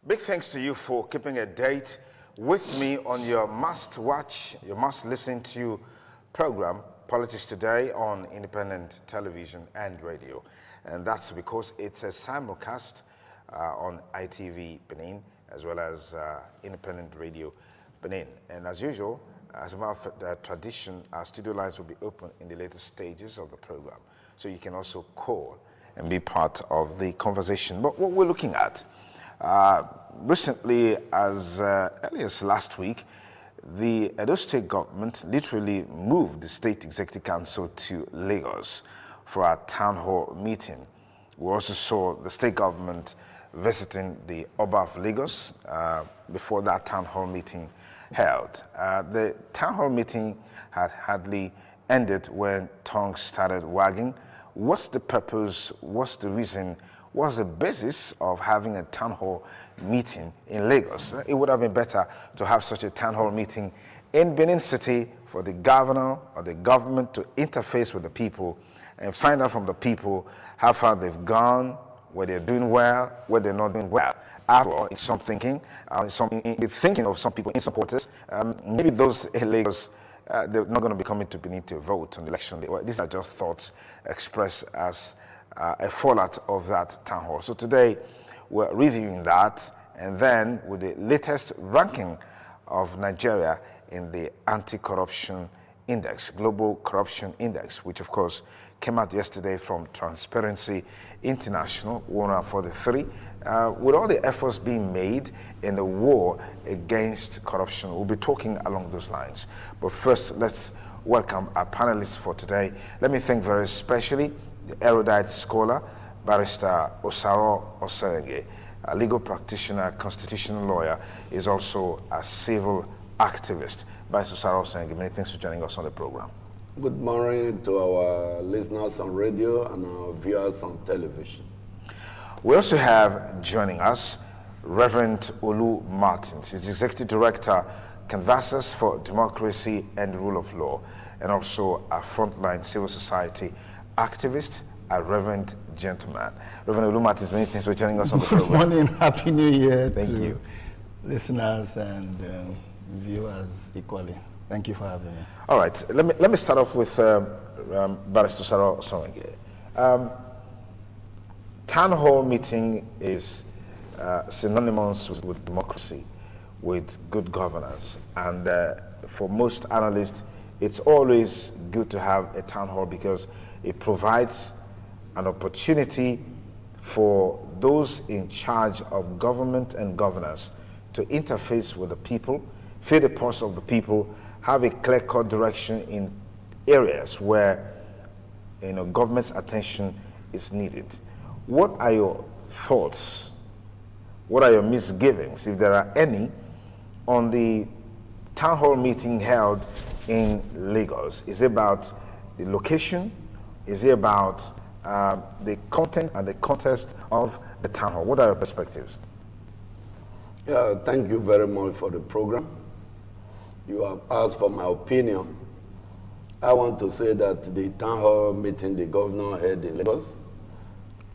Big thanks to you for keeping a date with me on your must-watch, your must-listen-to program, Politics Today, on independent television and radio. And that's because it's a simulcast on ITV Benin, as well as independent radio Benin. And as usual, as a matter of tradition, our studio lines will be open in the later stages of the program. So you can also call and be part of the conversation. But what we're looking at, recently, as early as last week, the Edo State government literally moved the State Executive Council to Lagos for our town hall meeting. We also saw the state government visiting the Oba of Lagos before that town hall meeting held. The town hall meeting had hardly ended when tongues started wagging. What's the purpose? What's the reason? What's the basis of having a town hall meeting in Lagos? It would have been better to have such a town hall meeting in Benin City for the governor or the government to interface with the people and find out from the people how far they've gone, where they're doing well, where they're not doing well. After all, it's some thinking, the thinking of some people in supporters. Maybe those in Lagos, they're not going to be coming to Benin to vote on election day. Well, these are just thoughts expressed as a fallout of that town hall. So today, we're reviewing that, and then with the latest ranking of Nigeria in the Anti-Corruption Index, Global Corruption Index, which of course came out yesterday from Transparency International, 143, with all the efforts being made in the war against corruption. We'll be talking along those lines. But first, let's welcome our panelists for today. Let me thank very especially the erudite scholar, Barrister Osaro Osenge, a legal practitioner, constitutional lawyer, is also a civil activist. Barrister Osaro Osenge, many thanks for joining us on the program. Good morning to our listeners on radio and our viewers on television. We also have joining us Reverend Olu Martins. He's Executive Director, Canvassers for Democracy and Rule of Law, and also a frontline civil society activist, a reverend gentleman. Reverend Olu Martins, many thanks for joining us on the program. Good morning, Happy New Year Thank to you. listeners and viewers equally. Thank you for having me. All right, let me start off with Barrister Osaro Osenge. Town hall meeting is synonymous with democracy, with good governance, and for most analysts, it's always good to have a town hall because it provides an opportunity for those in charge of government and governance to interface with the people, feel the pulse of the people, have a clear-cut direction in areas where government's attention is needed. What are your thoughts? What are your misgivings, if there are any, on the town hall meeting held in Lagos? Is it about the location? Is it about the content and the context of the town hall? What are your perspectives? Yeah, thank you very much for the program. You have asked for my opinion. I want to say that the town hall meeting the governor held in Lagos,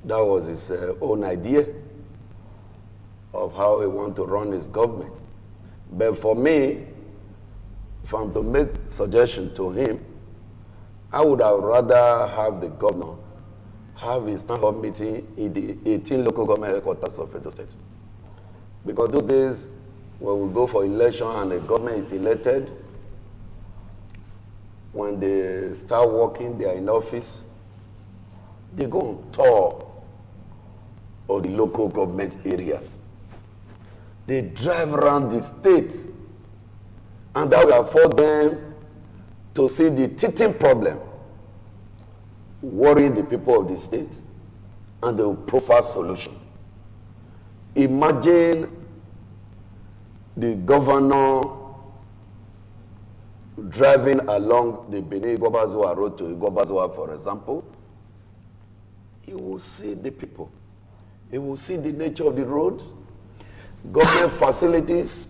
that was his own idea of how he wants to run his government. But for me, if I'm to make suggestion to him, I would have rather have the governor have his town hall meeting in the 18 local government headquarters of Edo State. Because those days, when we go for election and the government is elected, when they start working, they are in office, they go on tour of the local government areas. They drive around the state, and that will afford them to see the teething problem worrying the people of the state, and they will profile solution. Imagine the governor driving along the Benin-Igobazua road to Igobazua, for example. He will see the people. He will see the nature of the road, government facilities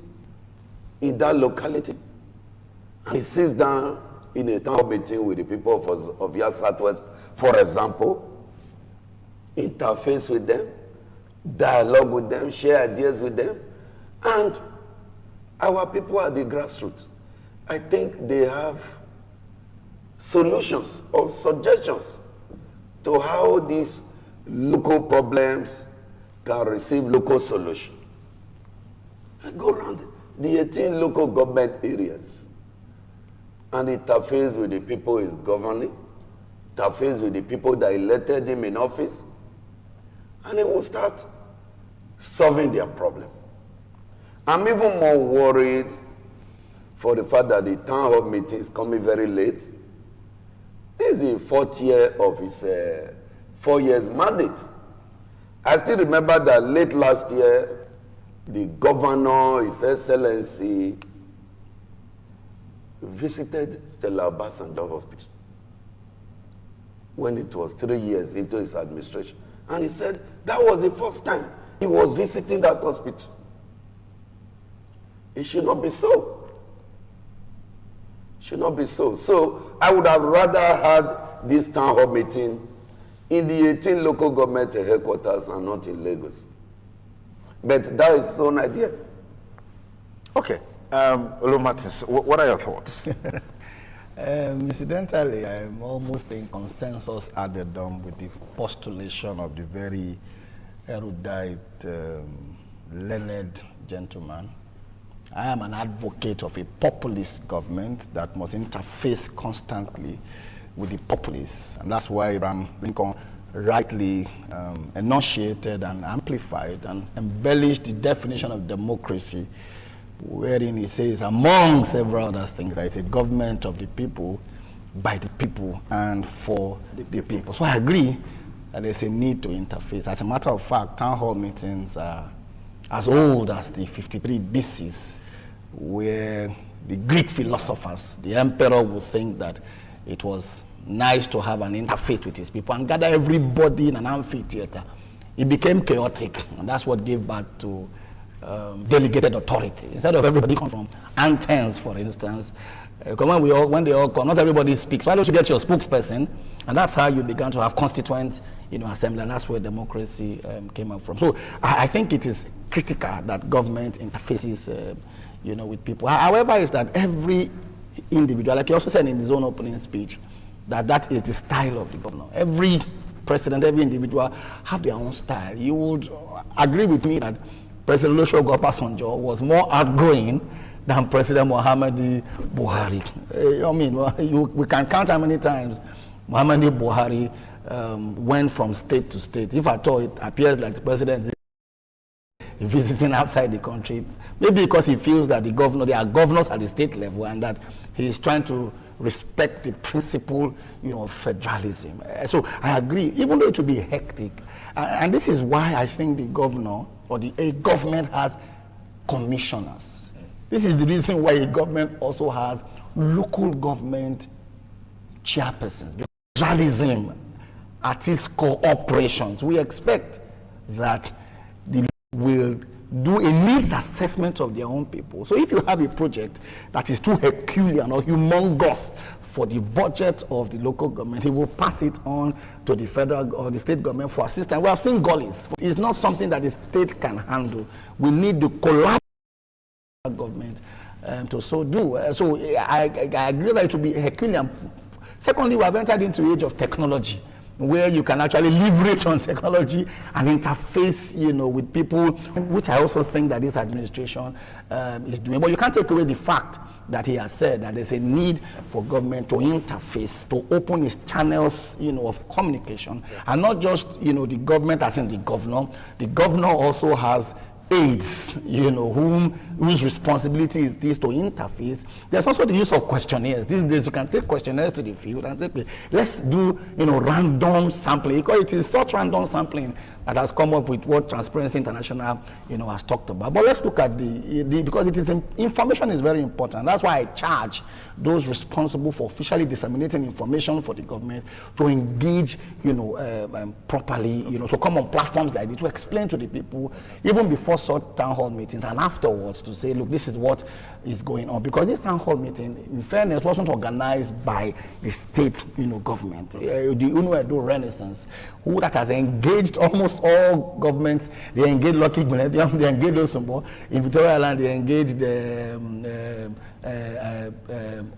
in that locality. And he sits down in a town meeting with the people of Southwest, for example, interface with them, dialogue with them, share ideas with them. And our people at the grassroots, I think they have solutions or suggestions to how these local problems can receive local solution. I go around the 18 local government areas and interface with the people he's governing, interface with the people that elected him in office, and he will start solving their problem. I'm even more worried for the fact that the town hall meeting is coming very late. This is the fourth year of his 4 years mandate. I still remember that late last year, the governor, His Excellency, visited Stella Obasanjo Hospital when it was 3 years into his administration. And he said that was the first time he was visiting that hospital. It should not be so. It should not be so. So I would have rather had this town hall meeting in the 18 local government headquarters and not in Lagos. But that is his own idea. Okay. Olu Martins, what are your thoughts? Incidentally, I'm almost in consensus at the dome with the postulation of the very erudite, learned gentleman. I am an advocate of a populist government that must interface constantly with the populace, and that's why Abraham Lincoln rightly enunciated and amplified and embellished the definition of democracy, wherein he says, among several other things, that it's a government of the people, by the people, and for the people. So I agree that there's a need to interface. As a matter of fact, town hall meetings are as old as the 53 BCs, where the Greek philosophers, the emperor, would think that it was nice to have an interface with his people and gather everybody in an amphitheater. It became chaotic, and that's what gave birth to delegated authority. Instead of everybody coming from antennas, for instance, when they all come, not everybody speaks. Why don't you get your spokesperson? And that's how you began to have constituent, assembly, and that's where democracy came up from. So I think it is critical that government interfaces, with people. However, is that every individual, like you also said in his own opening speech, that is the style of the governor. Every president, every individual have their own style. You would agree with me that President Olusegun Obasanjo was more outgoing than President Muhammadu Buhari. We can count how many times Muhammadu Buhari went from state to state. If at all, it appears like the president is visiting outside the country, maybe because he feels that there are governors at the state level, and that he is trying to respect the principle, of federalism. So I agree, even though it will be hectic, and this is why I think the governor or a government has commissioners. This is the reason why a government also has local government chairpersons. Federalism at its core operations, we expect that the will do a needs assessment of their own people. So if you have a project that is too Herculean or humongous for the budget of the local government, he will pass it on to the federal or the state government for assistance. We have seen gullies. It's not something that the state can handle. We need the collaborative government to so do. So I agree that it will be Herculean. Secondly, we have entered into the age of technology, where you can actually leverage on technology and interface, with people, which I also think that this administration is doing. But you can't take away the fact that he has said that there's a need for government to interface, to open its channels, of communication, and not just, the government as in the governor. The governor also has aides, whose responsibility is this to interface. There's also the use of questionnaires. These days you can take questionnaires to the field and say, okay, let's do, random sampling. Because it is such random sampling that has come up with what Transparency International, has talked about. But let's look at because information is very important. That's why I charge those responsible for officially disseminating information for the government to engage, properly, to come on platforms like this to explain to the people, even before such town hall meetings and afterwards to say, look, this is what is going on. Because this town hall meeting, in fairness, wasn't organized by the state, government. The Uno-Edo Renaissance, who that has engaged almost all governments. They engaged Lucky Millennium, they engaged Osumbo. In Victoria Island, they engaged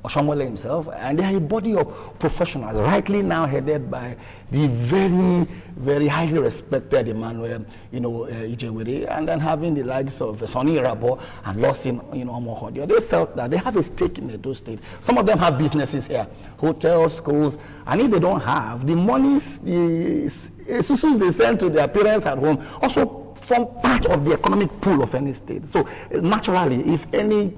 Oshomole himself, and they are a body of professionals, rightly now headed by the very, very highly respected Emmanuel, Ijewere, and then having the likes of Sonny Rabo and Lostin, Omohodio. They felt that they have a stake in Edo State. Some of them have businesses here, hotels, schools, and if they don't have the monies, the susus they send to their parents at home, also form part of the economic pool of any state. So naturally, if any,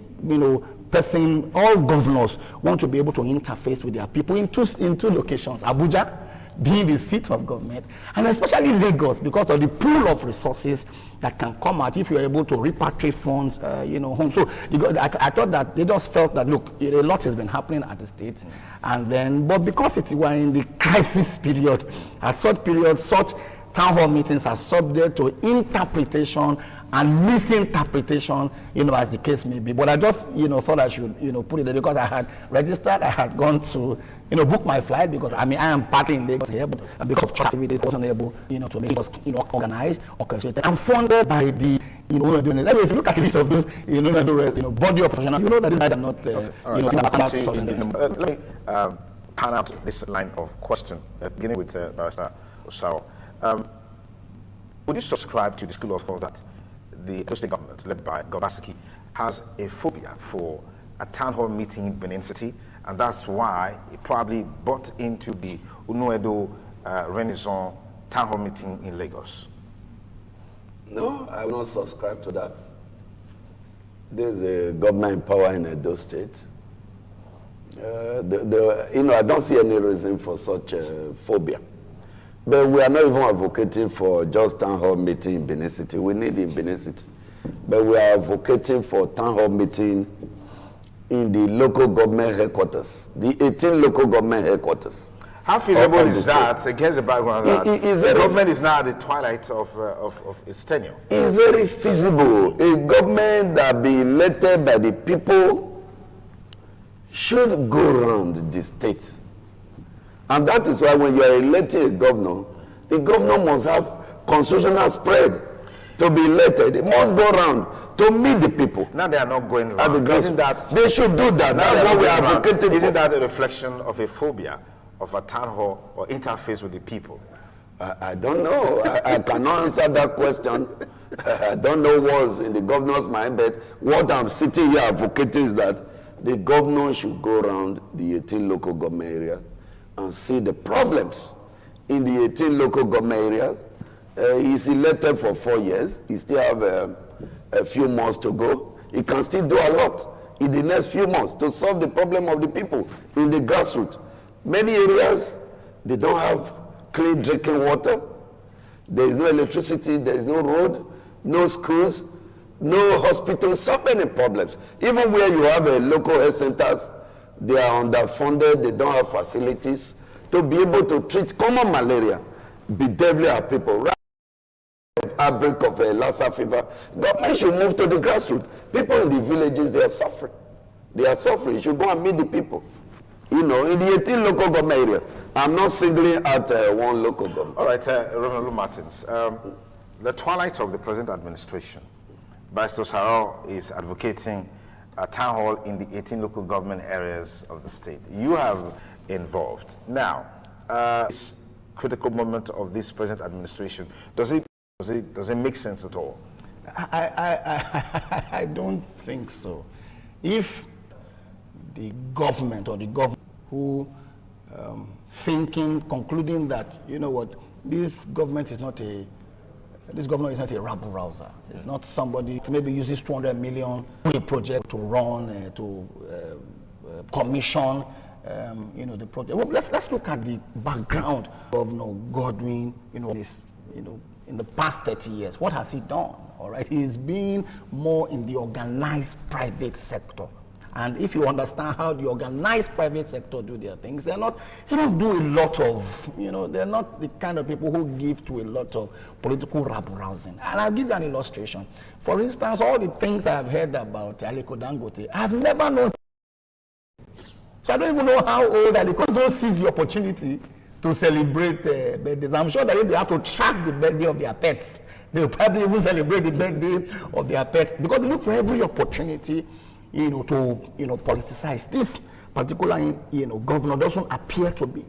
person, all governors want to be able to interface with their people in two locations, Abuja being the seat of government, and especially Lagos, because of the pool of resources that can come out if you're able to repatriate funds, home. So I thought that they just felt that, look, a lot has been happening at the state, and then, but because we are in the crisis period, at such period, such town hall meetings are subject to interpretation and misinterpretation, as the case may be. But I just, thought I should, put it there because I had registered, I had gone to, book my flight because, I am partly in Lagos here, but because of activities, I wasn't able, to make us, organized, orchestrated, and funded by the, doing it. If you look at the list of those, body of professionals, that these guys are not, let me pan out this line of question, beginning with Barrister Osaro. Would you subscribe to the school of thought that the Edo State government, led by Gobaseki, has a phobia for a town hall meeting in Benin City, and that's why it probably bought into the Uno-Edo Renaissance town hall meeting in Lagos? No, I will not subscribe to that. There's a government in power in Edo State. I don't see any reason for such a phobia. But we are not even advocating for just town hall meeting in Benin City. We need it in Benin City. But we are advocating for town hall meeting in the local government headquarters, the 18 local government headquarters. How feasible is that against the background that the government is now at the twilight of its tenure? It's very feasible. A government that be elected by the people should go around the state. And that is why when you are electing a governor, the governor must have constitutional spread to be elected. It must go around to meet the people. Now they are not going around. Isn't that they should do that? That's what we are advocating for. Isn't that a reflection of a phobia of a town hall or interface with the people? I don't know. I cannot answer that question. I don't know what's in the governor's mind, but what I'm sitting here advocating is that the governor should go around the 18 local government areas and see the problems in the 18 local government areas. He's elected for 4 years. He still have a few months to go. He can still do a lot in the next few months to solve the problem of the people in the grassroots. Many areas, they don't have clean drinking water. There is no electricity. There is no road, no schools, no hospitals, so many problems. Even where you have a local health centers, they are underfunded, they don't have facilities to be able to treat common malaria, bedeviling people. Right? Outbreak of Lassa fever. Government should move to the grassroots. People in the villages, they are suffering. They are suffering. You should go and meet the people. In the 18 local government area. I'm not singling out one local government. All right, Reverend Lou Martins. The twilight of the present administration, Barrister Osaro is advocating a town hall in the 18 local government areas of the state. You have involved. Now, this critical moment of this present administration, does it make sense at all? I don't think so. If the government or the government who concluding that, this government is not a rabble rouser. It's not somebody who maybe uses 200 million to a project to run, to commission, the project. Well, let's look at the background of Godwin, in the past 30 years. What has he done? All right, he's been more in the organized private sector. And if you understand how the organized private sector do their things, they don't do a lot of, they're not the kind of people who give to a lot of political rabble-rousing. And I'll give you an illustration. For instance, all the things I've heard about Aliko Dangote, I've never known. So I don't even know how old Aliko don't seize the opportunity to celebrate birthdays. I'm sure that if they have to track the birthday of their pets, they'll probably even celebrate the birthday of their pets, because they look for every opportunity, to politicize. This particular, governor doesn't appear to be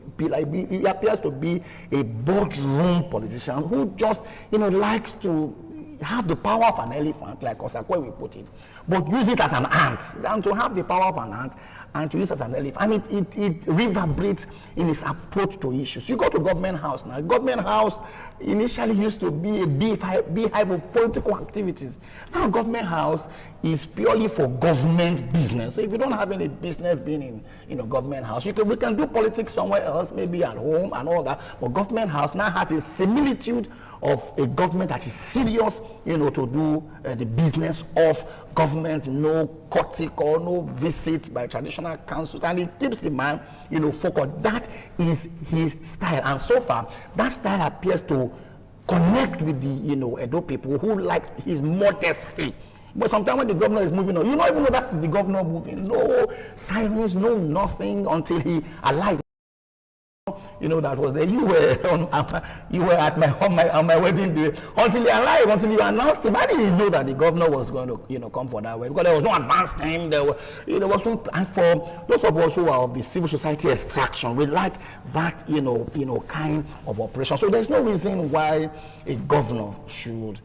he appears to be a boardroom politician who just, likes to have the power of an elephant, like Osakwe we put it, but use it as an ant. And to have the power of an ant and to use it as an elephant, I mean, it reverberates in its approach to issues. You go to Government House now. Government House initially used to be a beehive of political activities. Now Government House is purely for government business. So if you don't have any business being in a Government House, we can do politics somewhere else, maybe at home and all that. But Government House now has a similitude of a government that is serious, to do the business of government, no courting or no visit by traditional councils, and he keeps the man, focused. That is his style, and so far, that style appears to connect with the, Edo people who like his modesty. But sometimes when the governor is moving on, you don't even know that's the governor moving. No sirens, no nothing until he alights. That was there. You were at my wedding day until he arrived, until you announced him. I didn't know that the governor was going to, come for that way, because there was no advance time. There was no plan. For those of us who are of the civil society extraction, we like that, kind of operation. So there's no reason why a governor should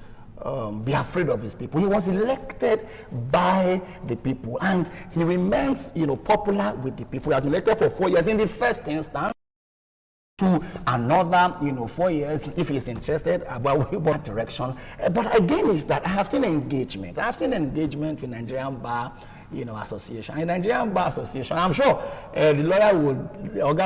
be afraid of his people. He was elected by the people, and he remains, popular with the people. He has been elected for 4 years in the first instance, to another, 4 years if he's interested about what direction. But again, is that I have seen engagement. I have seen engagement with Nigerian Bar, Association. In Nigerian Bar Association, I'm sure the lawyer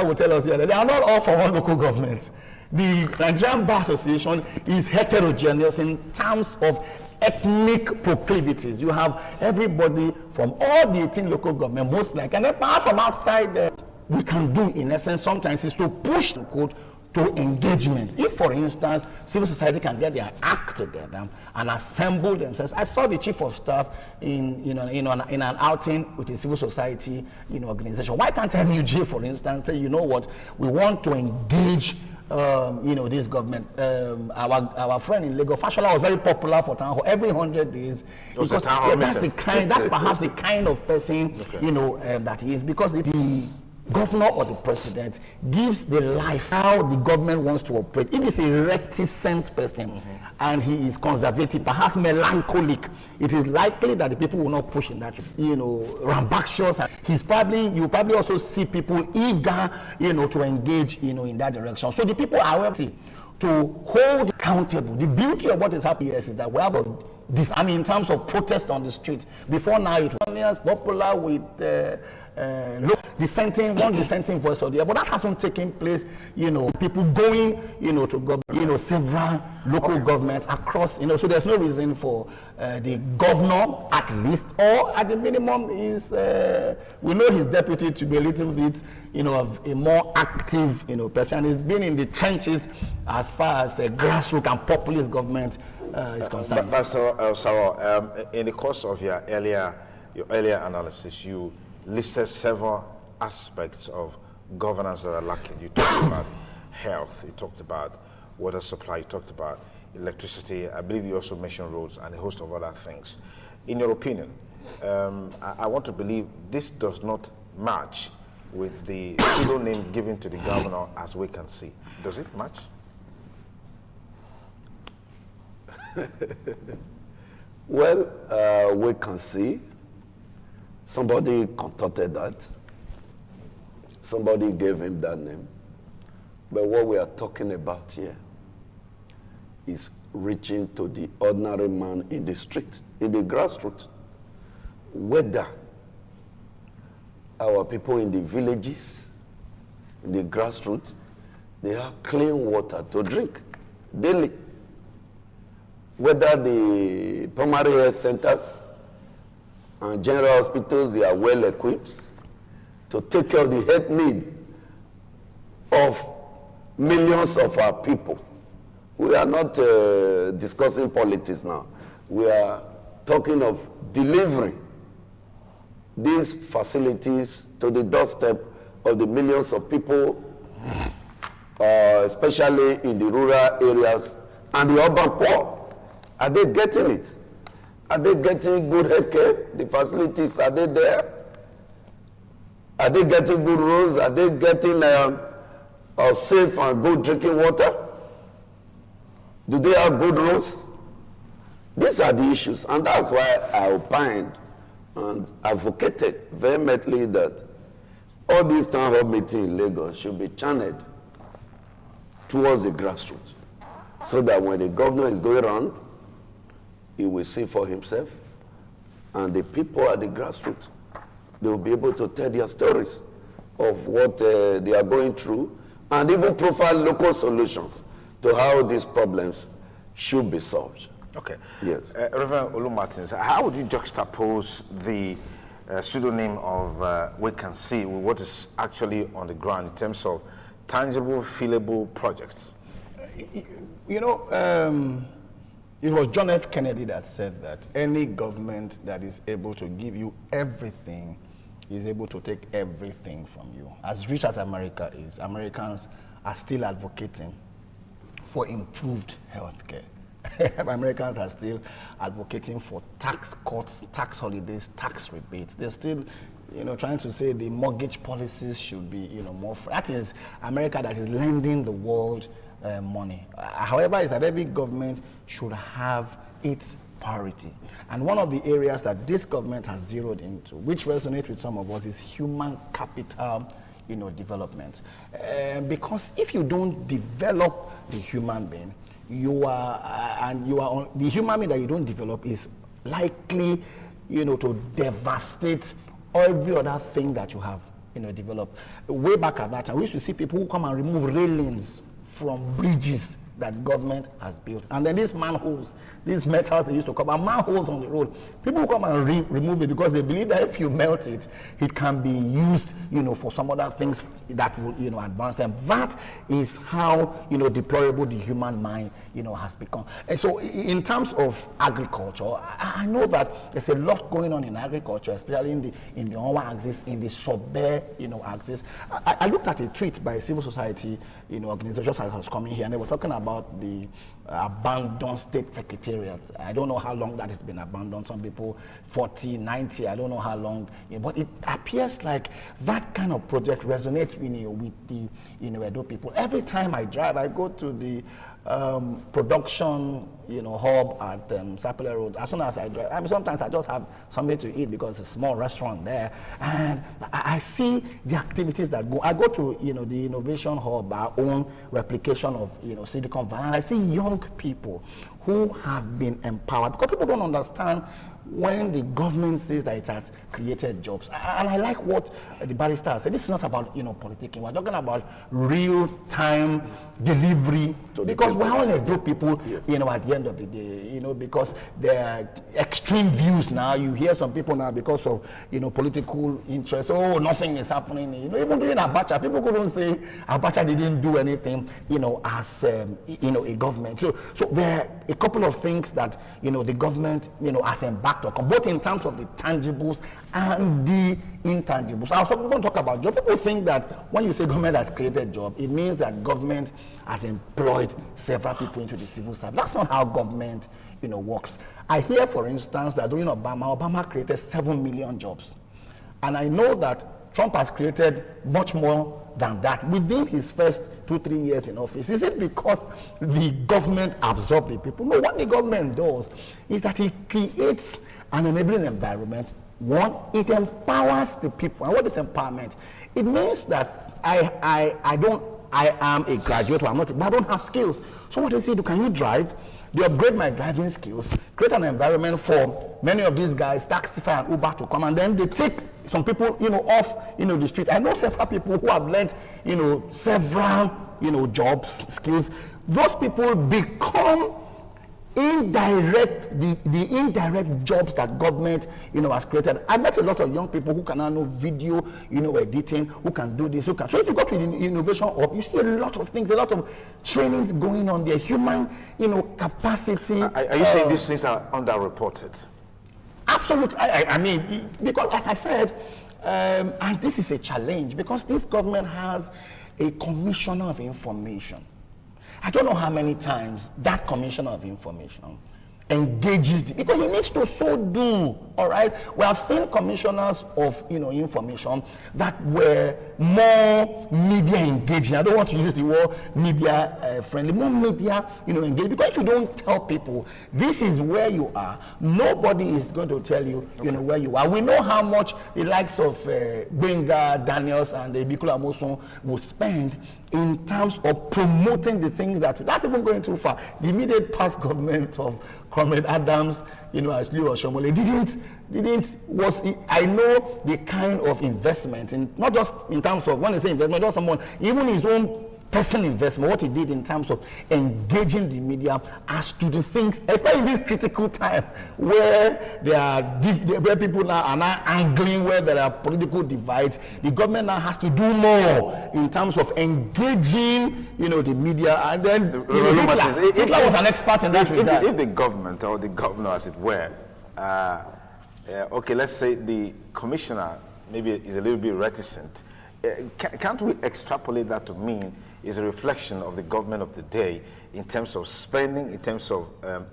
would tell us here that they are not all for one local government. The Nigerian Bar Association is heterogeneous in terms of ethnic proclivities. You have everybody from all the 18 local government, most like, and then apart from outside we can do, in essence, sometimes is to push the code to engagement. If, for instance, civil society can get their act together and assemble themselves. I saw the chief of staff in an outing with a civil society organization. Why can't MUJ, for instance, say, you know what, we want to engage this government. Our friend in Lagos, Fashola, was very popular for town hall every 100 days. Because, that's perhaps the kind of person that he is, because the governor or the president gives the life how the government wants to operate. If it's a reticent person and he is conservative, perhaps melancholic, it is likely that the people will not push in that, rambunctious. You probably also see people eager, to engage, in that direction. So the people are ready to hold accountable. The beauty of what is happening is that we have in terms of protest on the street. Before now, it was popular with one dissenting voice or the other, but that hasn't taken place. People going, to government, several local governments across, so there's no reason for the governor, at least, or at the minimum, is we know his deputy to be a little bit, of a more active, person. He's been in the trenches as far as grassroots and populist government is concerned. But Sarah, in the course of your earlier analysis, you listed several aspects of governance that are lacking. You talked about health, you talked about water supply, you talked about electricity. I believe you also mentioned roads and a host of other things. In your opinion, I want to believe this does not match with the pseudonym given to the governor as we can see. Does it match? Well, we can see. Somebody contorted that. Somebody gave him that name. But what we are talking about here is reaching to the ordinary man in the street, in the grassroots. Whether our people in the villages, in the grassroots, they have clean water to drink daily. Whether the primary health centers and general hospitals, they are well equipped to take care of the health need of millions of our people. We are not discussing politics now. We are talking of delivering these facilities to the doorstep of the millions of people, especially in the rural areas and the urban poor. Are they getting it? Are they getting good health care? The facilities, are they there? Are they getting good roads? Are they getting safe and good drinking water? Do they have good roads? These are the issues, and that's why I opined and advocated vehemently that all these town hall meetings in Lagos should be channeled towards the grassroots, so that when the governor is going around, he will see for himself, and the people at the grassroots, they will be able to tell their stories of what they are going through, and even profile local solutions to how these problems should be solved. Okay. Yes. Reverend Olu Martins, how would you juxtapose the pseudonym of We Can See with what is actually on the ground in terms of tangible, feelable projects? You know, it was John F. Kennedy that said that any government that is able to give you everything is able to take everything from you. As rich as America is, Americans are still advocating for improved health care. Americans are still advocating for tax cuts, tax holidays, tax rebates. They're still, trying to say the mortgage policies should be, more free. That is America that is lending the world money. However, is that every government should have its priority. And one of the areas that this government has zeroed into, which resonates with some of us, is human capital, development. Because if you don't develop the human being, the human being that you don't develop is likely, to devastate every other thing that you have, developed. Way back at that time, we used to see people who come and remove railings from bridges that government has built. And then these manholes, these metals they used to cover, manholes on the road, people come and remove it because they believe that if you melt it, it can be used, for some other things that will, advance them. That is how, deplorable the human mind, has become. And so in terms of agriculture, I know that there's a lot going on in agriculture, especially in the Onwa axis, in the Sobe, axis. I looked at a tweet by a civil society, organizations that was coming here, and they were talking about the abandoned state secretariat. I don't know how long that has been abandoned. Some people 40, 90, I don't know how long, but it appears like that kind of project resonates with the Edo people. Every time I drive, I go to the production hub at Sapele Road. As soon as I drive, sometimes I just have something to eat because it's a small restaurant there, and I see the activities that go. I go to the innovation hub, our own replication of Silicon Valley, and I see young people who have been empowered, because people don't understand when the government says that it has created jobs. And I like what the barrister said. This is not about politicking. We're talking about real-time delivery, because we're all Edo people, at the end of the day, because there are extreme views now. You hear some people now because of, political interest. Oh, nothing is happening. Even during Abacha, people couldn't say Abacha didn't do anything, as, a government. So there are a couple of things that, the government, has embarked on, both in terms of the tangibles and the intangibles. Now, some people talk about job. People think that when you say government has created job, it means that government has employed several people into the civil service. That's not how government, works. I hear, for instance, that during Obama created 7 million jobs. And I know that Trump has created much more than that within his first 2-3 years in office. Is it because the government absorbed the people? No, what the government does is that it creates an enabling environment. One, it empowers the people. And what is empowerment? It means that I am a graduate, but I don't have skills. So what they say, can you drive? They upgrade my driving skills, create an environment for many of these guys, Taxify and Uber, to come, and then they take some people, off, the street. I know several people who have learned, several, jobs, skills. Those people become the indirect jobs that government, has created. I met a lot of young people who can now know video, editing, who can do this, who can. So if you go to the innovation hub, you see a lot of things, a lot of trainings going on there, human, capacity. Are you saying these things are underreported? Absolutely. I mean, because like I said, and this is a challenge because this government has a commissioner of information. I don't know how many times that commissioner of information engages because he needs to so do. All right, we have seen commissioners of information that were more media engaging. I don't want to use the word media friendly, more media engaged, because if you don't tell people this is where you are, nobody is going to tell you where you are. We know how much the likes of Benga, Daniels and Bikula Moson would spend in terms of promoting the things that's even going too far. The immediate past government of Comrade Adams, Ashley or Shomole I know the kind of investment, in not just in terms of when I say investment, just someone, even his own personal investment, what he did in terms of engaging the media as to the things, especially in this critical time where where people now are now angling, where there are political divides. The government now has to do more in terms of engaging, the media. And then Hitler was an expert in that regard. If the government or the governor, as it were, okay, let's say the commissioner maybe is a little bit reticent, can't we extrapolate that to mean is a reflection of the government of the day in terms of spending, in terms of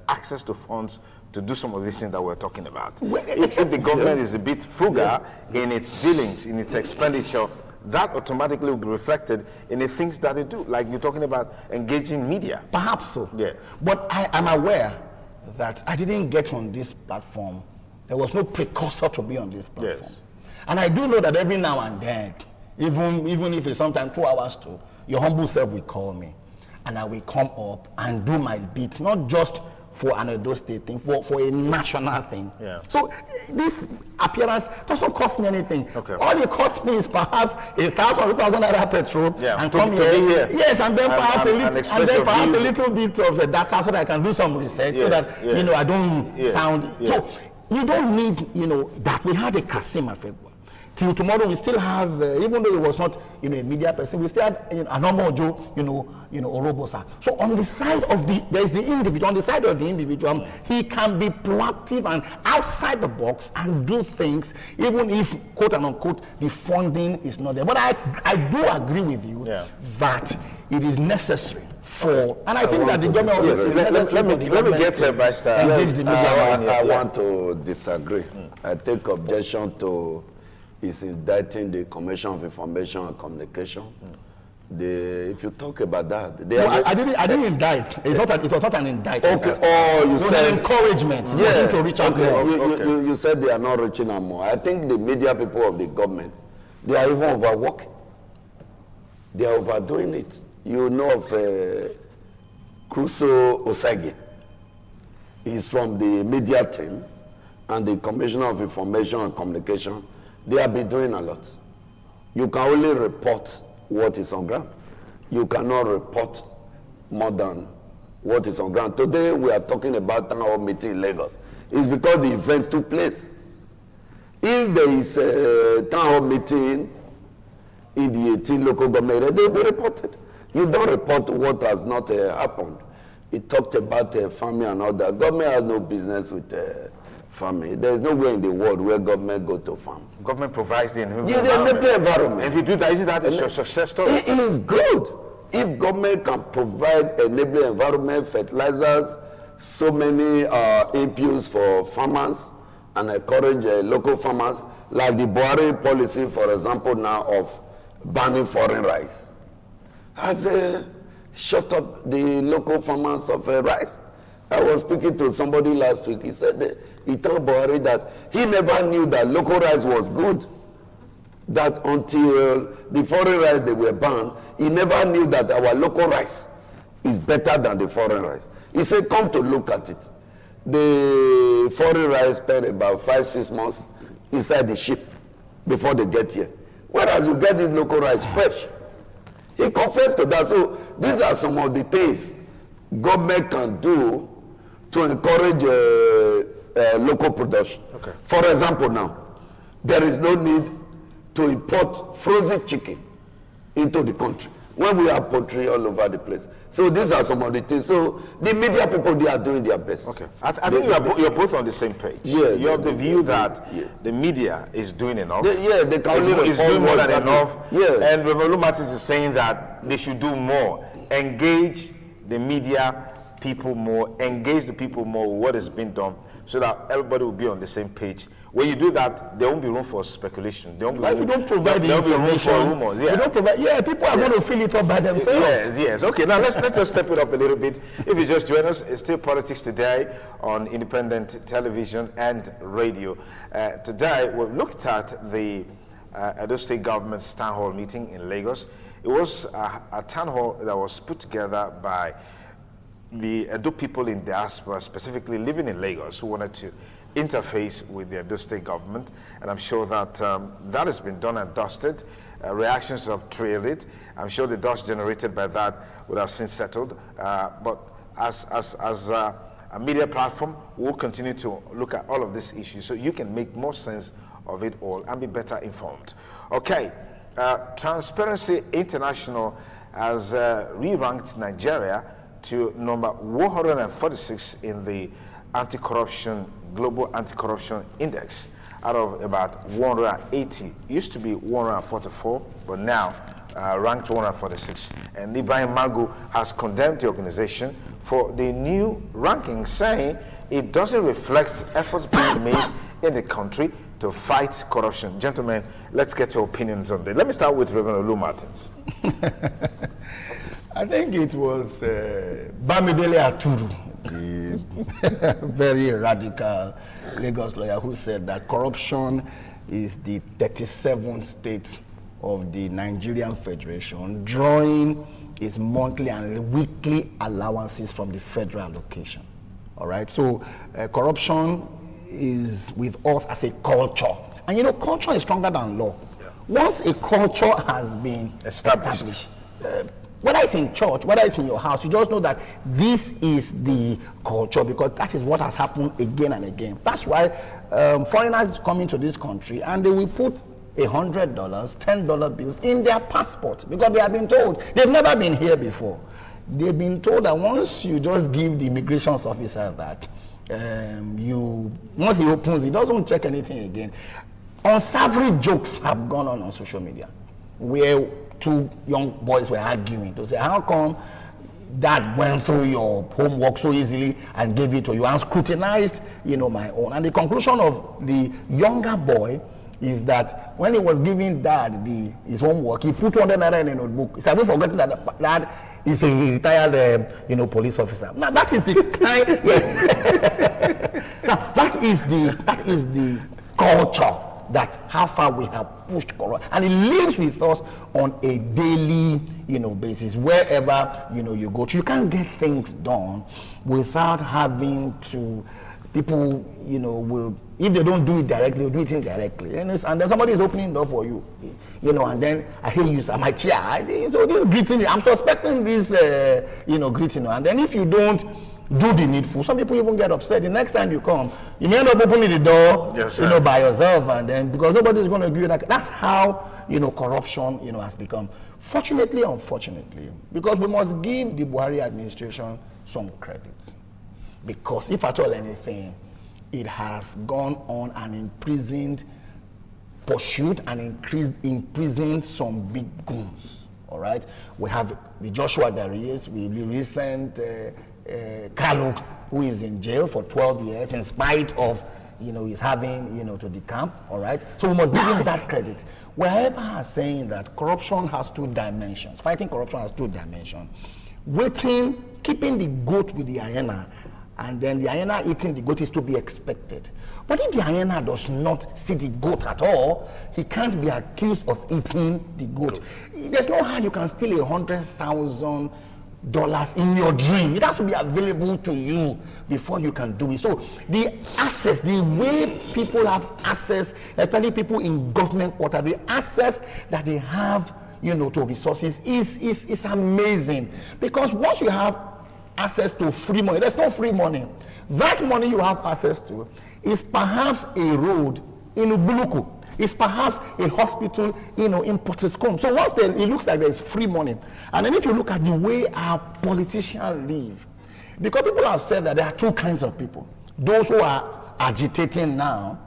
access to funds to do some of these things that we're talking about? If the government is a bit frugal in its dealings, in its expenditure, that automatically will be reflected in the things that they do, like you're talking about engaging media. Perhaps so. Yeah. But I'm aware that I didn't get on this platform. There was no precursor to be on this platform. Yes. And I do know that every now and then, even if it's sometimes 2 hours too, your humble self will call me and I will come up and do my bit, not just for an Edo State thing, for a national thing. Yeah. So this appearance doesn't cost me anything. Okay. All it costs me is perhaps 1,000 or 2,000 naira petrol and to come be here. Yes, and then perhaps a little bit of the data so that I can do some research, so that I don't sound. So you don't need that. We had a Kasim February. Till tomorrow, we still have, even though it was not, a media person, we still had a normal Joe, Orobosa. So on the side of there's the individual. On the side of the individual, he can be proactive and outside the box and do things, even if, quote and unquote, the funding is not there. But I do agree with you that it is necessary for, and I think that the government also let me get a by I want to disagree. I take objection to is indicting the Commission of Information and Communication. If you talk about that, I didn't indict. It was not an indictment. Okay. You said an encouragement. To reach out more. You said they are not reaching out more. I think the media people of the government, they are even overworking. They are overdoing it. You know of Crusoe Osage. He's from the media team and the Commissioner of Information and Communication. They have been doing a lot. You can only report what is on ground. You cannot report more than what is on ground. Today we are talking about town hall meeting in Lagos. It's because the event took place. If there is a town hall meeting in the 18 local government area, they will be reported. You don't report what has not happened. It talked about family and all that. Government has no business with farming. There is no way in the world where government go to farm. Government provides the environment. If you do that, isn't that a success story? It is good. If government can provide enabling environment, fertilizers, so many APUs for farmers, and encourage local farmers, like the Buhari policy, for example, now of banning foreign rice, has shut up the local farmers of rice. I was speaking to somebody last week. He said he told Buhari that he never knew that local rice was good. That until the foreign rice they were banned, he never knew that our local rice is better than the foreign rice. He said, come to look at it. The foreign rice spend about 5-6 months inside the ship before they get here. Whereas you get this local rice fresh. He confessed to that. So these are some of the things government can do to encourage local production. Okay. For example, now, there is no need to import frozen chicken into the country when we have poultry all over the place. So these are some of the things. So the media people, they are doing their best. Okay. I think you're both on the same page. Yeah, you have the view that the media is doing enough. They can it's doing more than enough. Yeah. And Reverend Martins is saying that they should do more. Engage the media people more, engage the people more with what is being done, so that everybody will be on the same page. When you do that, there won't be room for speculation. There won't be if you don't provide the information, rumors. Yeah. You don't provide. Yeah, people are going to fill it up by themselves. Yes. Okay, now let's just step it up a little bit. If you just join us, it's still Politics Today on independent television and radio. Today, we've looked at the Edo State Government's town hall meeting in Lagos. It was a town hall that was put together by the Edo people in diaspora, specifically living in Lagos, who wanted to interface with the Edo State government, and I'm sure that that has been done and dusted. Reactions have trailed it. I'm sure the dust generated by that would have since settled. But as a media platform, we'll continue to look at all of these issues so you can make more sense of it all and be better informed. Okay, Transparency International has re-ranked Nigeria to number 146 in the Global Anti-Corruption Index out of about 180. It used to be 144, but now ranked 146. And Ibrahim Magu has condemned the organization for the new ranking, saying it doesn't reflect efforts being made in the country to fight corruption. Gentlemen, let's get your opinions on that. Let me start with Reverend Olu Martins. I think it was Bamidele Aturu, the very radical Lagos lawyer, who said that corruption is the 37th state of the Nigerian Federation, drawing its monthly and weekly allowances from the federal allocation. All right, so corruption is with us as a culture. And you know, culture is stronger than law. Yeah. Once a culture has been established, whether it's in church, whether it's in your house, you just know that this is the culture, because that is what has happened again and again. That's why foreigners come into this country and they will put $100, $10 bills in their passport, because they have been told, they've never been here before. They've been told that once you just give the immigration officer that, once he opens, he doesn't check anything again. Unsavory jokes have gone on social media, where two young boys were arguing to say, how come dad went through your homework so easily and gave it to you and scrutinized, my own. And the conclusion of the younger boy is that when he was giving dad his homework, he put 200 naira in a notebook. He said, "We're forgetting that dad is a retired, police officer." Now that is the kind. Now that is the culture, that how far we have pushed corruption, and it lives with us on a daily, basis. Wherever you go to, you can't get things done without having to. People, will, if they don't do it directly, they'll do it indirectly. And then somebody is opening the door for you, and then I hear you say, my chair. So this greeting, I'm suspecting this, greeting. And then if you don't do the needful, some people even get upset. The next time you come, you may end up opening the door, yes, by yourself, and then because nobody's going to give you that. That's how, corruption, has become. Fortunately, unfortunately, because we must give the Buhari administration some credit. Because if at all anything, it has gone on and imprisoned, pursued and imprisoned some big goons. All right, we have the Joshua Darius, the recent Kaluk, who is in jail for 12 years in spite of he's having to decamp. All right, so we must give him that credit. Wherever saying that corruption has two dimensions, fighting corruption has two dimensions. Keeping the goat with the hyena, and then the hyena eating the goat is to be expected. But if the hyena does not see the goat at all, he can't be accused of eating the goat. There's no how you can steal $100,000 in your dream. It has to be available to you before you can do it. So the access, the way people have access, especially people in government quarter, the access that they have, to resources is amazing. Because once you have access to free money, there's no free money. That money you have access to is perhaps a road in Ubuluku. It's perhaps a hospital, in Portiscombe. So once it looks like there's free money. And then if you look at the way our politicians live, because people have said that there are two kinds of people. Those who are agitating now,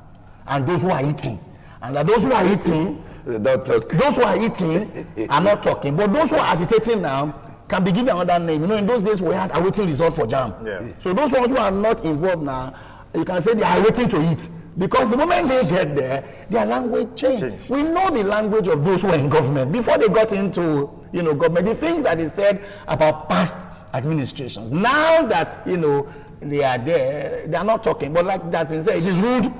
and those who are eating. And that those who are eating, those who are eating are not talking. But those who are agitating now can be given another name. In those days we had awaiting result for JAM. Yeah. So those ones who are not involved now, you can say they are waiting to eat. Because the moment they get there, their language change. We know the language of those who are in government. Before they got into government, the things that they said about past administrations. Now that they are there, they are not talking. But like that's been said, it is rude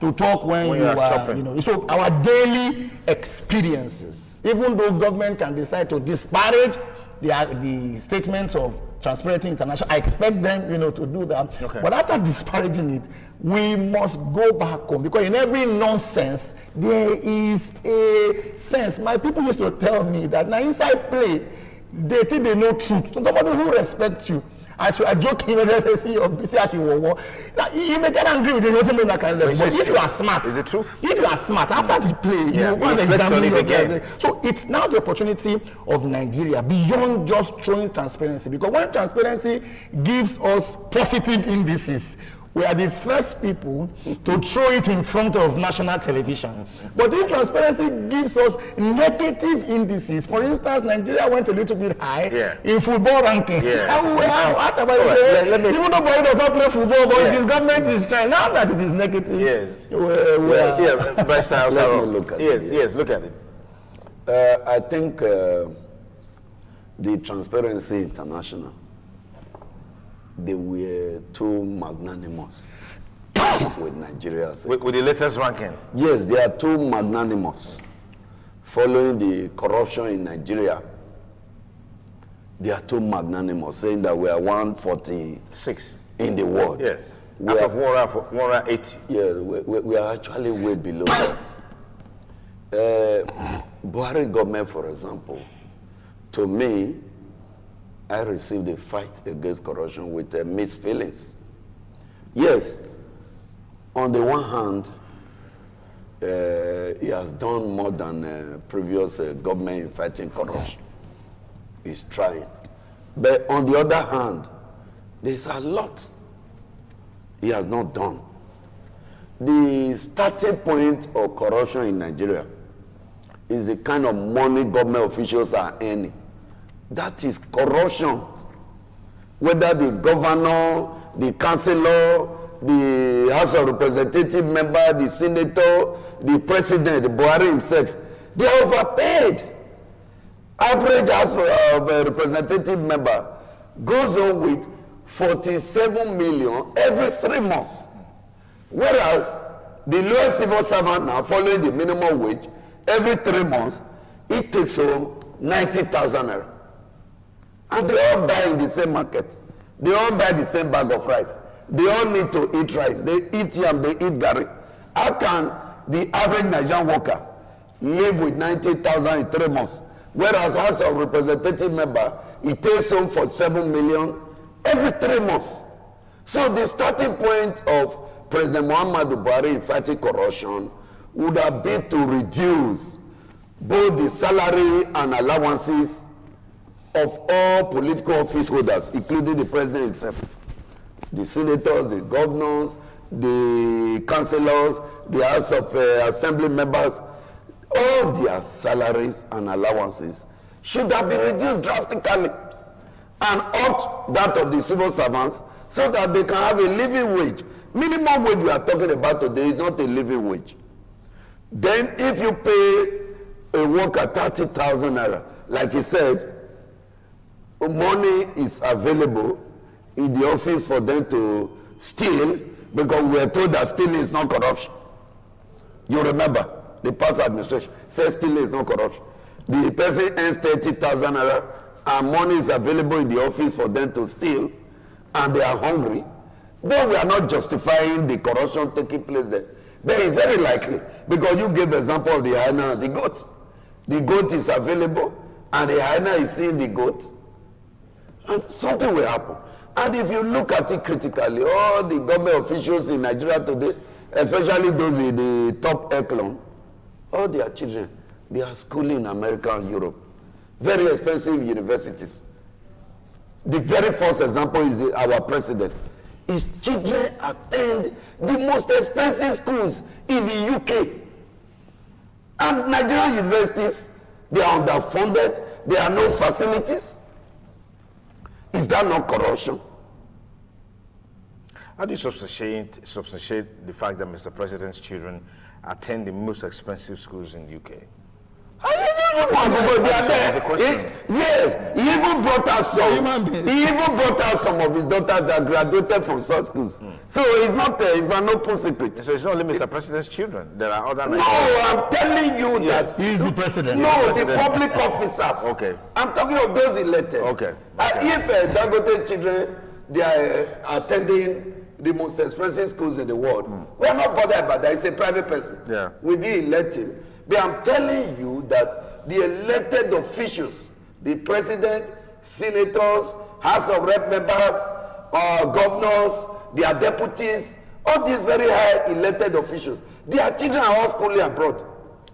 to talk when you are So our daily experiences, even though government can decide to disparage the statements of Transparency International, I expect them to do that. Okay. But after disparaging it, we must go back home, because in every nonsense there is a sense. My people used to tell me that now inside play they think they know truth. So somebody who respects you, as you are joking, they say as you were. Now you may get angry with the ultimate that kind of level. But if you are smart, is it truth? If you are smart, after the play, you want to examine it again. So it's now the opportunity of Nigeria beyond just throwing transparency, because when transparency gives us positive indices, we are the first people to throw it in front of national television. But if transparency gives us negative indices, for instance, Nigeria went a little bit high in football ranking. Even though Buhari does not play football, but his government is trying. Now that it is negative, look at it. I think the Transparency International, they were too magnanimous with Nigeria. With the latest ranking? Yes, they are too magnanimous. Following the corruption in Nigeria, they are too magnanimous, saying that we are 146 in the world. Yes, out of 180. Yeah, we are actually way below that. Buhari government, for example, to me, I received a fight against corruption with mixed feelings. Yes, on the one hand, he has done more than previous government in fighting corruption. He's trying. But on the other hand, there's a lot he has not done. The starting point of corruption in Nigeria is the kind of money government officials are earning. That is corruption. Whether the governor, the councillor, the House of Representative member, the senator, the president, the Buhari himself, they are overpaid. Average House of Representative member goes on with 47 million every 3 months. Whereas the lowest civil servant now, following the minimum wage, every 3 months, it takes home 90,000 naira. And they all buy in the same market. They all buy the same bag of rice. They all need to eat rice. They eat yam, they eat gari. How can the average Nigerian worker live with 90,000 in 3 months? Whereas House of Representative member, he takes home 47 million every 3 months. So the starting point of President Muhammadu Buhari in fighting corruption would have been to reduce both the salary and allowances of all political office holders, including the president himself, the senators, the governors, the councillors, the House of Assembly members, all their salaries and allowances should have been reduced drastically and up that of the civil servants so that they can have a living wage. Minimum wage we are talking about today is not a living wage. Then if you pay a worker 30,000 naira, like he said, money is available in the office for them to steal, because we are told that stealing is not corruption. You remember, the past administration says stealing is not corruption. The person earns 30,000 naira and money is available in the office for them to steal, and they are hungry. Though we are not justifying the corruption taking place there, but it's very likely, because you gave the example of the hyena and the goat. The goat is available and the hyena is seeing the goat, and something will happen. And if you look at it critically, all the government officials in Nigeria today, especially those in the top echelon, all their children, they are schooling in America and Europe. Very expensive universities. The very first example is our president. His children attend the most expensive schools in the UK. And Nigerian universities, they are underfunded. There are no facilities. Is that not corruption? How do you substantiate the fact that Mr. President's children attend the most expensive schools in the UK? Yes, he even brought out some of his daughters that graduated from such schools. So it's not it's an open secret. So it's not only Mr. President's children. There are other. No, I'm telling you that he is the president. No, the public officers. Okay. I'm talking of those elected. Okay. If Dangote children, they are attending the most expensive schools in the world, we are not bothered about that. It's a private person. Yeah. We did elect him. But I'm telling you that the elected officials, the president, senators, House of Rep members, governors, their deputies, all these very high elected officials, their children are all schooling abroad.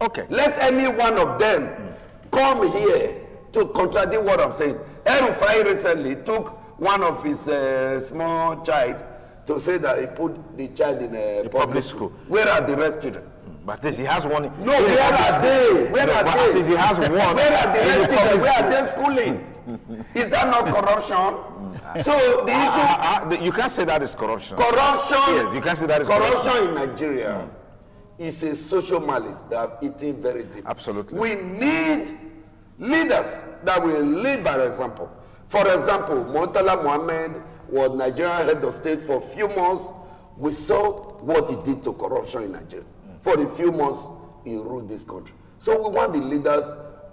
Okay. Let any one of them come here to contradict what I'm saying. El-Rufai recently took one of his small child to say that he put the child in a public school. Where are the rest children? But at least he has one. No, where are they? Where are they? At least he has one. Where are the rest children? Where are they schooling? Is that not corruption? So the issue... you can't say that is corruption. Corruption. Yes, you can't say that is corruption in Nigeria is a social malice that have eaten very deep. Absolutely. We need leaders that will lead by example. For example, Murtala Mohammed was Nigerian head of state for a few months. We saw what he did to corruption in Nigeria. For a few months, he ruled this country. So we want the leaders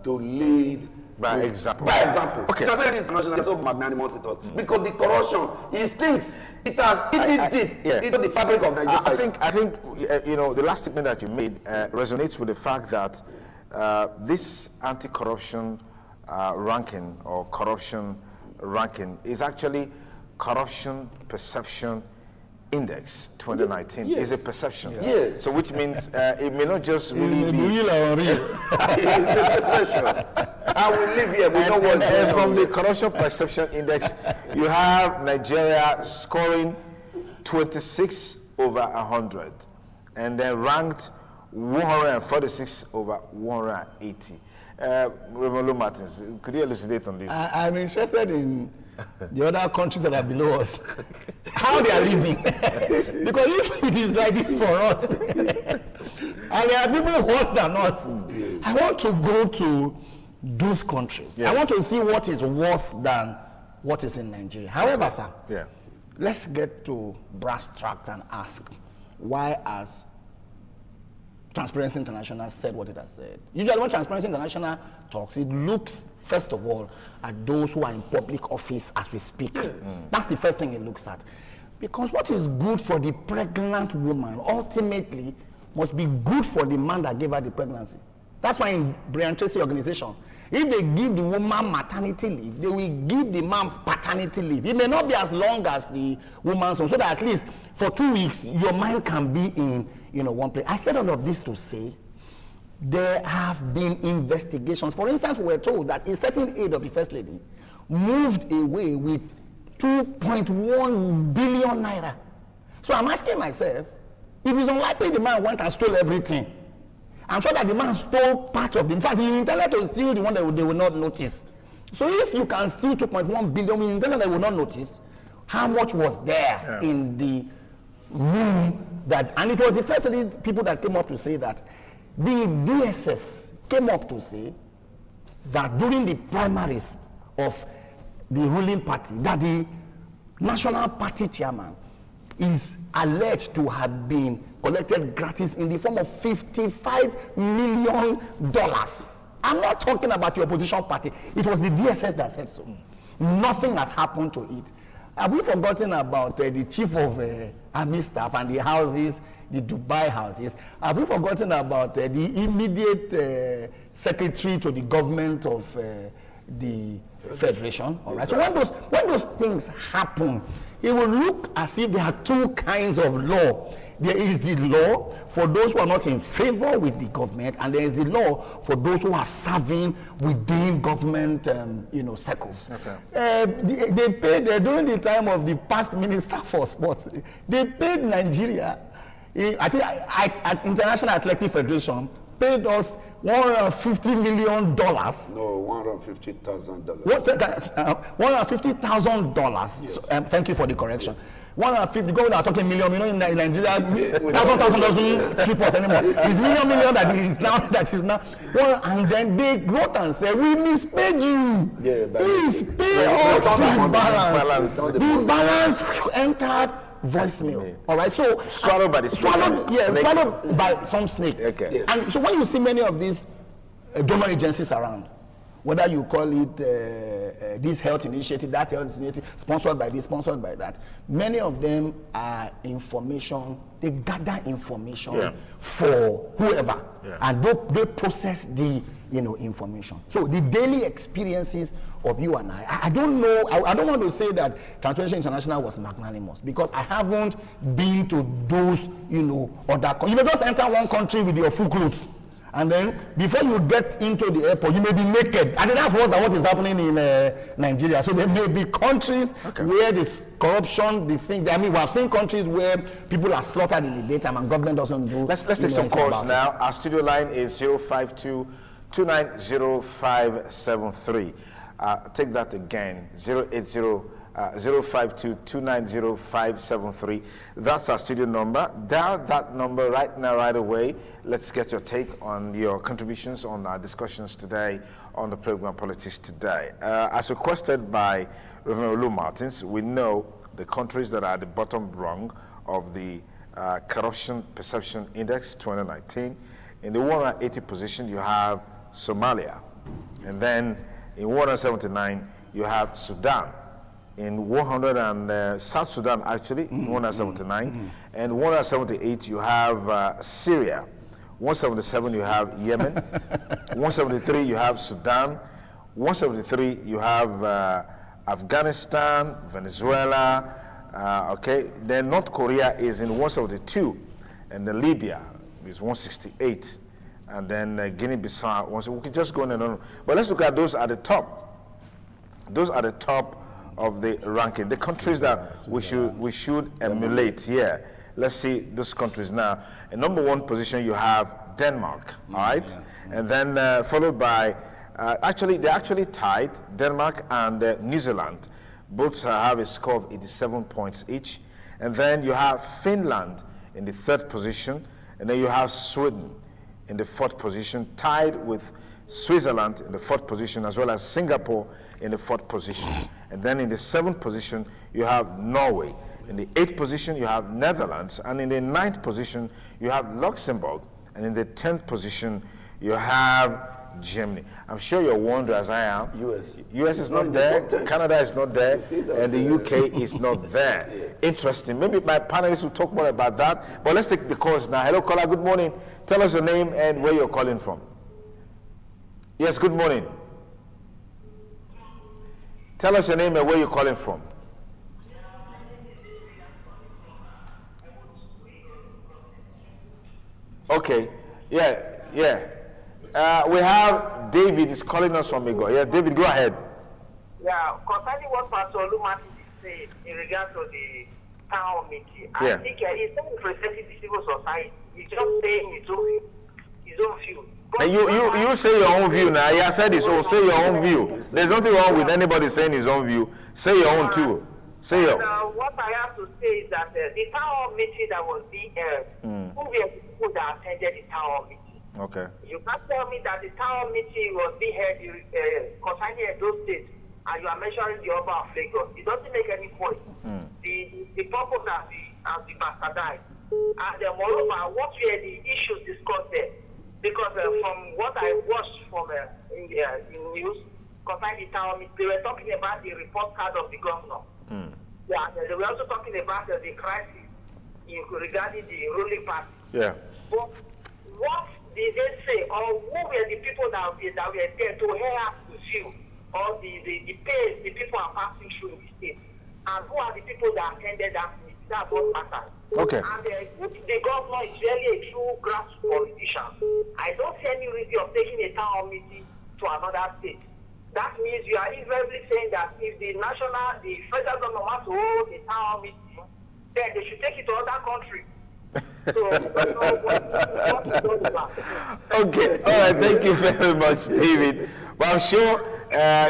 to lead by example. By example. Okay. International is so magnanimous with us because the corruption, it stinks. It has eaten deep into the fabric of Nigeria. I think the last statement that you made resonates with the fact that this anti-corruption ranking or corruption ranking is actually Corruption Perception Index 2019 is a perception. Yes. So which means it may not just really be real or unreal. It's a perception. I will live here. We know what's going on. From the Corruption Perception Index, you have Nigeria scoring 26 over 100 and then ranked 146 over 180. Reverend Martins, could you elucidate on this? I'm interested in the other countries that are below us, how they are living. Because if it is like this for us, and there are people worse than us, I want to go to those countries. Yes. I want to see what is worse than what is in Nigeria. However, sir, let's get to brass tacks and ask, why has Transparency International said what it has said? Usually when Transparency International talks, it looks, first of all, at those who are in public office as we speak. That's the first thing it looks at. Because what is good for the pregnant woman ultimately must be good for the man that gave her the pregnancy. That's why in Brian Tracy organization, if they give the woman maternity leave, they will give the man paternity leave. It may not be as long as the woman's own, so that at least for 2 weeks, your mind can be in one place. I said all of this to say, there have been investigations. For instance, we were told that a certain aide of the First Lady moved away with 2.1 billion naira. So I'm asking myself, it is unlikely the man went and stole everything. I'm sure that the man stole part of it. In fact, he intended to steal the one that they will not notice. So if you can steal 2.1 billion, he intended they will not notice how much was there in the room that, and it was the First Lady people that came up to say that. The DSS came up to say that during the primaries of the ruling party, that the National Party chairman is alleged to have been collected gratis in the form of $55 million. I'm not talking about your opposition party. It was the DSS that said so. Nothing has happened to it. Have we forgotten about the chief of army staff and the houses, the Dubai houses? Have we forgotten about the immediate secretary to the government of the federation. All right. So when those things happen, it will look as if there are two kinds of law. There is the law for those who are not in favor with the government, and there is the law for those who are serving within government, circles. Okay. They paid during the time of the past minister for sports. They paid Nigeria. I think at International Athletic Federation paid us $150 million. No, $150,000. $150,000. Yes. Thank you for the correction. 150. Go without talking million. In Nigeria, thousand doesn't trip us anymore. It's million that is now. Well, and then they wrote and said, "We mispaid you. Yeah, Please pay us the balance." The balance entered voicemail. All right, so swallowed by the snake. Swallowed by some snake. Okay. Yeah. And so when you see many of these donor agencies around, whether you call it this health initiative, that health initiative, sponsored by this, sponsored by that, many of them are information. They gather information for whoever, and they process the information. So the daily experiences of you and I don't know. I don't want to say that Transparency International was magnanimous, because I haven't been to those other. You may just enter one country with your full clothes, and then before you get into the airport, you may be naked. I think that's what is happening in Nigeria. So there may be countries where the corruption, the thing. I mean, we have seen countries where people are slaughtered in the daytime and government doesn't do. Let's take some calls now. Our studio line is 052-290-573. Take that again, 080-052-290-573. That's our studio number. Dial that number right now, right away. Let's get your take on your contributions on our discussions today on the program Politics Today. As requested by Reverend Olu Martins, we know the countries that are at the bottom rung of the Corruption Perception Index 2019. In the 180 position, you have Somalia. And then in 179, you have Sudan. In South Sudan, actually, 179. And 178, you have Syria. 177, you have Yemen. 173, you have Sudan. 173, you have Afghanistan, Venezuela. Then North Korea is in 172. And then Libya is 168. And then Guinea-Bissau. We can just go on and on. But let's look at those at the top. Those are the top of the ranking. The countries that we should emulate. Yeah. Let's see those countries now. In number one position, you have Denmark. All right. And then followed by, they're actually tied, Denmark and New Zealand. Both have a score of 87 points each. And then you have Finland in the third position. And then you have Sweden in the fourth position, tied with Switzerland in the fourth position, as well as Singapore in the fourth position. And then in the seventh position, you have Norway. In the eighth position, you have Netherlands. And in the ninth position, you have Luxembourg. And in the 10th position, you have Germany. I'm sure you're wondering, as I am. US is not there. Canada is not there. And the UK is not there. Interesting. Maybe my panelists will talk more about that. But let's take the calls now. Hello, caller. Good morning. Tell us your name and where you're calling from. Yes, good morning. Tell us your name and where you're calling from. Okay. Yeah. We have David is calling us from Ego. Yeah, David, go ahead. Yeah, concerning what Pastor Lumati said in regards to the town hall meeting, I think he's not representing the civil society. He's just saying his own view. And you say your own view now. Yeah, I said this. Say your own view. There's nothing wrong with anybody saying his own view. Say your own too. Say your. What I have to say is that the town hall meeting that was being held, who were the people that attended the town hall meeting? Okay. You can't tell me that the town hall meeting was being held concerning those states, and you are measuring the upper of Lagos. It doesn't make any point. The purpose has been bastardized. And moreover, what were the issues discussed there? Because from what I watched from in news concerning the town hall meeting, they were talking about the report card of the governor. Yeah, they were also talking about the crisis regarding the ruling party. Yeah. But what did they say, or who were the people that were there to hear us to view or the pain the people are passing through in the state, and who are the people that attended that meeting. That's what matters. Okay. And if the governor is really a true grassroots politician, I don't see any reason of taking a town hall meeting to another state. That means you are invariably saying that if the federal government wants to hold a town hall meeting, then they should take it to other countries. Okay, all right, thank you very much, David. But I'm sure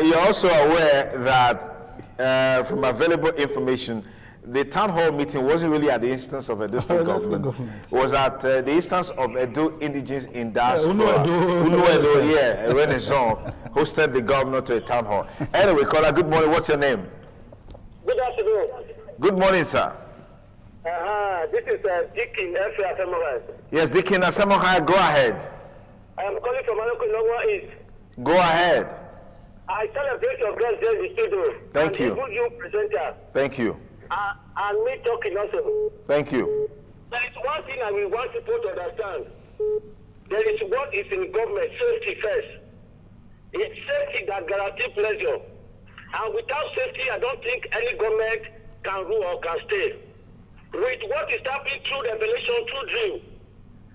you're also aware that from available information, the town hall meeting wasn't really at the instance of Edo State government. It was at the instance of Edo indigenous in diaspora. Uno-Edo, yeah, Renaissance, hosted the governor to a town hall. Anyway, caller, good morning. What's your name? Good afternoon. Good morning, sir. This is Dickin Asamoah. Yes, Dickin Asamoah, go ahead. I am calling from Aloko East. Go ahead. I celebrate your guest there in the studio. Thank you. Good you presenter. Thank you. And me talking also. Thank you. There is one thing I will want people to understand. There is what is in government, safety first. It's safety that guarantees pleasure. And without safety, I don't think any government can rule or can stay. With what is happening through revelation, through dream,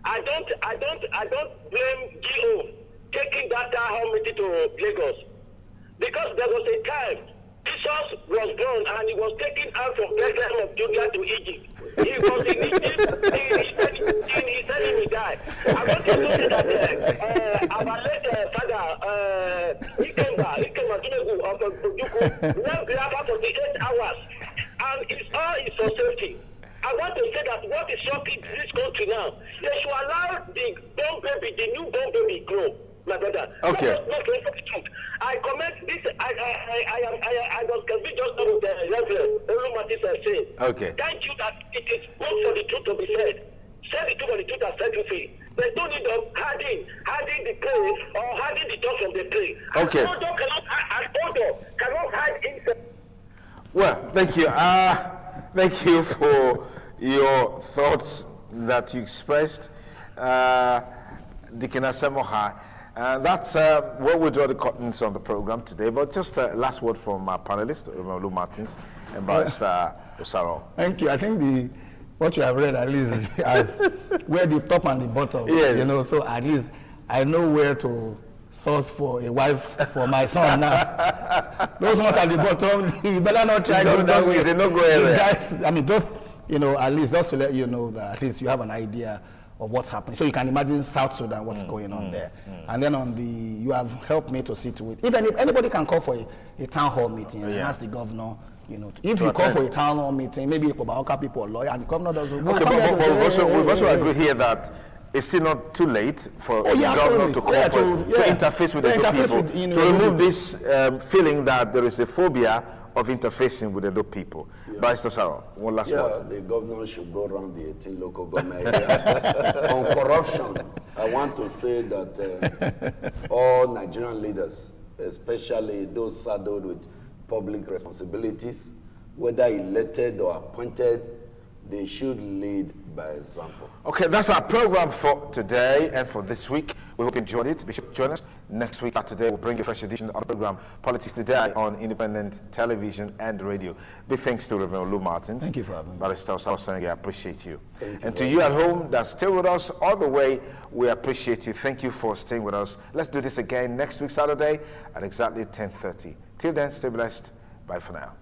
I don't blame GO taking that town hall meeting to Lagos. Because there was a time Jesus was born and he was taken out from Bethlehem of Judea to Egypt. He was in Egypt, his enemy died. I want to say that our late father, Ikemba Tunegu of Ojuku, left Biafra for the 8 hours. And it's all is for safety. I want to say that what is shocking this country now, they should allow the new born baby grow. My brother. Okay. I comment this. I was convinced just now with the Reverend Martin saying. Okay. Thank you that it is good for the truth to be said. Say the truth for the truth has set you free. There's no need of hiding the clay or hiding the dog from the clay. Okay. An odor cannot hide himself. Well, thank you. Thank you for your thoughts that you expressed, Dickin Asamoah. That's where we draw the curtains on the program today. But just a last word from our panelist, Olu Martins and Barrister Osaro. Thank you. I think what you have read at least as where the top and the bottom. Yes. You know, so at least I know where to source for a wife for my son now. Those ones at the bottom, you better not try to do that way. It's a no-go area. I mean, just, you know, at least just to let you know that at least you have an idea of what's happening. So you can imagine South Sudan, what's going on there. And then you have helped me to see to it. If anybody can call for a town hall meeting and ask the governor, you know, if you call for a town hall meeting, maybe the Kobaoka people or lawyer, and the governor doesn't. Okay, but we've also agreed here that it's still not too late for the governor to call to interface with the people, to remove this feeling that there is a phobia of interfacing with the people. Barrister Sarah, one last word. The governor should go around the 18 local government area. On corruption, I want to say that all Nigerian leaders, especially those saddled with public responsibilities, whether elected or appointed, they should lead by example. Okay, that's our program for today and for this week. We hope you enjoyed it. Be sure to join us next week. Saturday, we'll bring you a fresh edition of the program Politics Today on independent television and radio. Big thanks to Reverend Olu Martins. Thank you for having me. Barrister Osaro, I appreciate you. And to you at home that's still with us all the way, we appreciate you. Thank you for staying with us. Let's do this again next week, Saturday, at exactly 10:30. Till then, stay blessed. Bye for now.